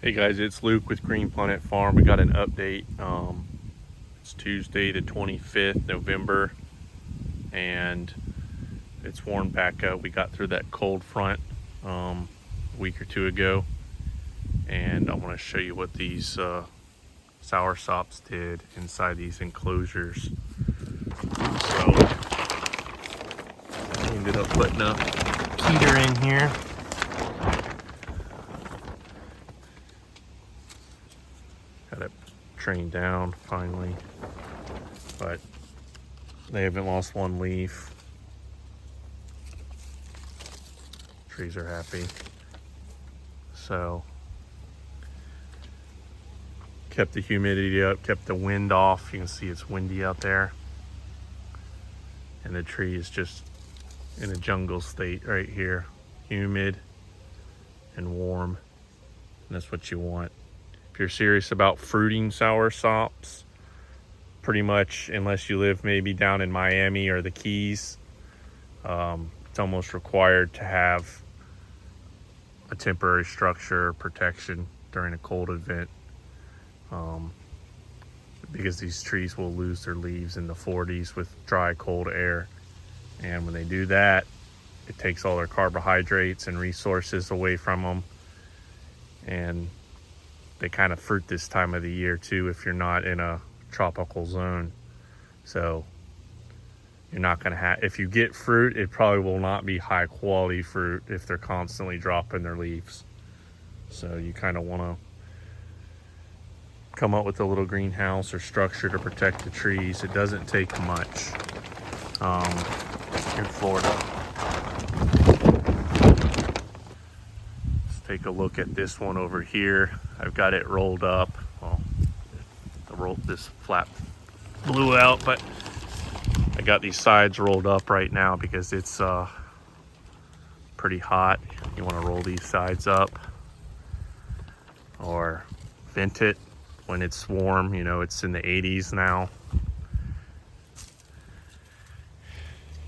Hey guys, it's Luke with Green Planet Farm. We got an update. It's Tuesday the 25th November, and it's warmed back up. We got through that cold front a week or two ago, and I want to show you what these soursops did inside these enclosures. So I ended up putting a heater in here. Got it trained down finally, but they haven't lost one leaf. Trees are happy. So kept the humidity up, kept the wind off. You can see it's windy out there, and the tree is just in a jungle state right here, humid and warm, and that's what you want. If you're serious about fruiting soursops, pretty much, unless you live maybe down in Miami or the Keys, it's almost required to have a temporary structure protection during a cold event, because these trees will lose their leaves in the 40s with dry, cold air. And when they do that, it takes all their carbohydrates and resources away from them. And they kind of fruit this time of the year too, if you're not in a tropical zone. So you're not going to have, if you get fruit, it probably will not be high quality fruit if they're constantly dropping their leaves. So you kind of want to come up with a little greenhouse or structure to protect the trees. It doesn't take much in Florida. Let's take a look at this one over here. I've got it rolled up. Well, this flap blew out, but I got these sides rolled up right now because it's pretty hot. You want to roll these sides up or vent it when it's warm. You know, it's in the 80s now,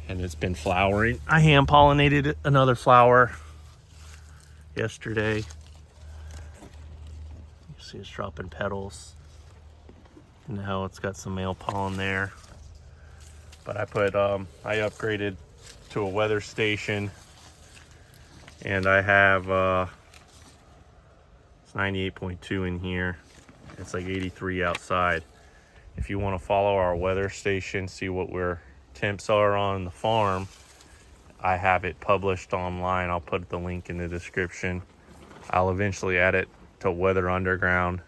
and it's been flowering. I hand pollinated another flower yesterday. You see it's dropping petals. Now it's got some male pollen there. But I upgraded to a weather station, and I have it's 98.2 in here. It's like 83 outside. If you want to follow our weather station, see what temps are on the farm, I have it published online. I'll put the link in the description. I'll eventually add it to Weather Underground,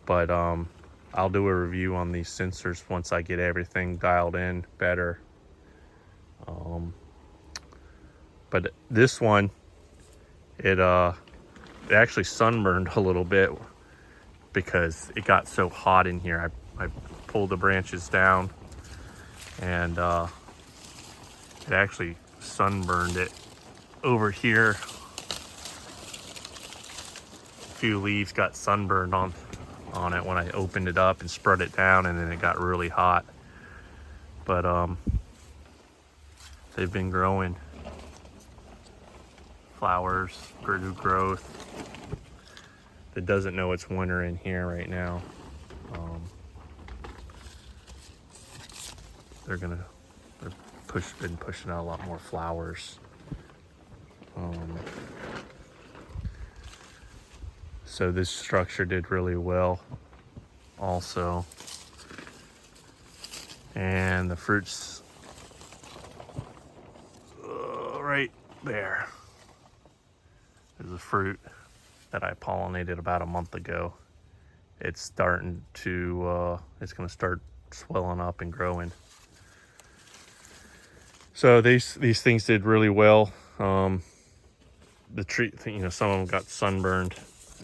but I'll do a review on these sensors once I get everything dialed in better. But this one, it actually sunburned a little bit because it got so hot in here. I pulled the branches down, and it actually sunburned it over here. A few leaves got sunburned on it when I opened it up and spread it down, and then it got really hot. But they've been growing. Flowers, new growth. It doesn't know it's winter in here right now. They've been pushing out a lot more flowers. So this structure did really well also. And the fruits right there. There's a fruit that I pollinated about a month ago. It's starting to, it's gonna start swelling up and growing. So these things did really well. The tree, some of them got sunburned,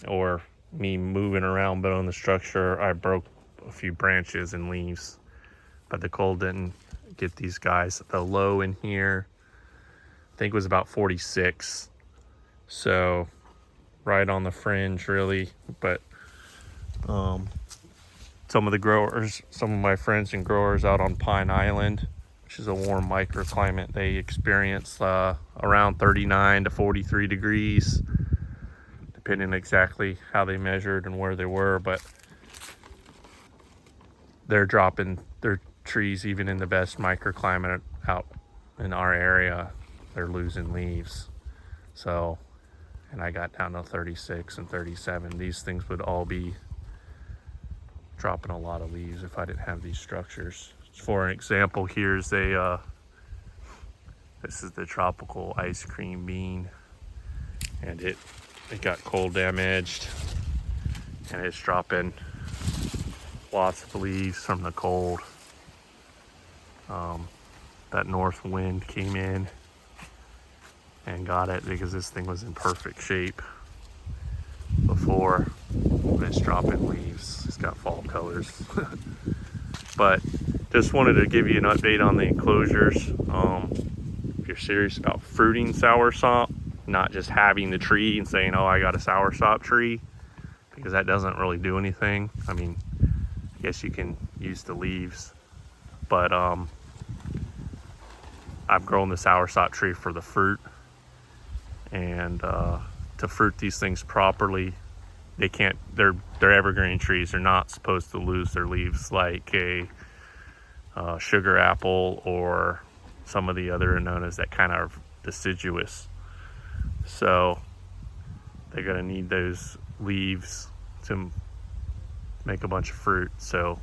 or me moving around building the structure, I broke a few branches and leaves, but the cold didn't get these guys. The low in here, I think, was about 46. So right on the fringe really. But some of my friends and growers out on Pine Island, which is a warm microclimate, they experience around 39 to 43 degrees depending exactly how they measured and where they were, but they're dropping their trees even in the best microclimate out in our area. They're losing leaves. So, and I got down to 36 and 37. These things would all be dropping a lot of leaves if I didn't have these structures. For an example, here's a this is the tropical ice cream bean, and it got cold damaged, and it's dropping lots of leaves from the cold. That north wind came in and got it because this thing was in perfect shape before. It's dropping leaves. It's got fall colors. But just wanted to give you an update on the enclosures. If you're serious about fruiting soursop, not just having the tree and saying, oh, I got a soursop tree, because that doesn't really do anything. I mean, I guess you can use the leaves, but I've grown the soursop tree for the fruit, and to fruit these things properly, they can't, they're evergreen trees. They're not supposed to lose their leaves like a sugar apple or some of the other known as that kind of deciduous. So they're going to need those leaves to make a bunch of fruit, so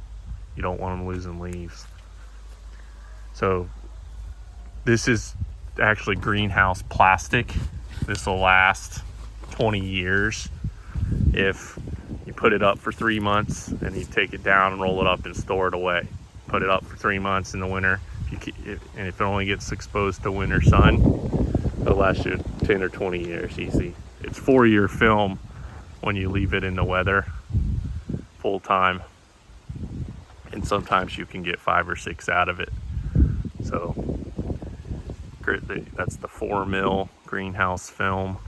you don't want them losing leaves. So this is actually greenhouse plastic. This will last 20 years if you put it up for 3 months and you take it down and roll it up and store it away. Put it up for 3 months in the winter, and if it only gets exposed to winter sun, it'll last you 10 or 20 years easy. It's 4-year film when you leave it in the weather full time, and sometimes you can get 5 or 6 out of it. So that's the 4 mil greenhouse film,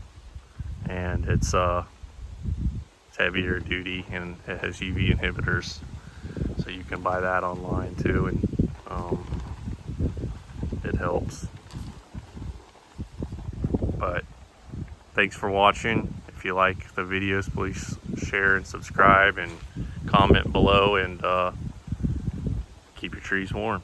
and it's heavier duty, and it has UV inhibitors, so you can buy that online too, and it helps. But thanks for watching. If you like the videos, please share and subscribe and comment below, and keep your trees warm.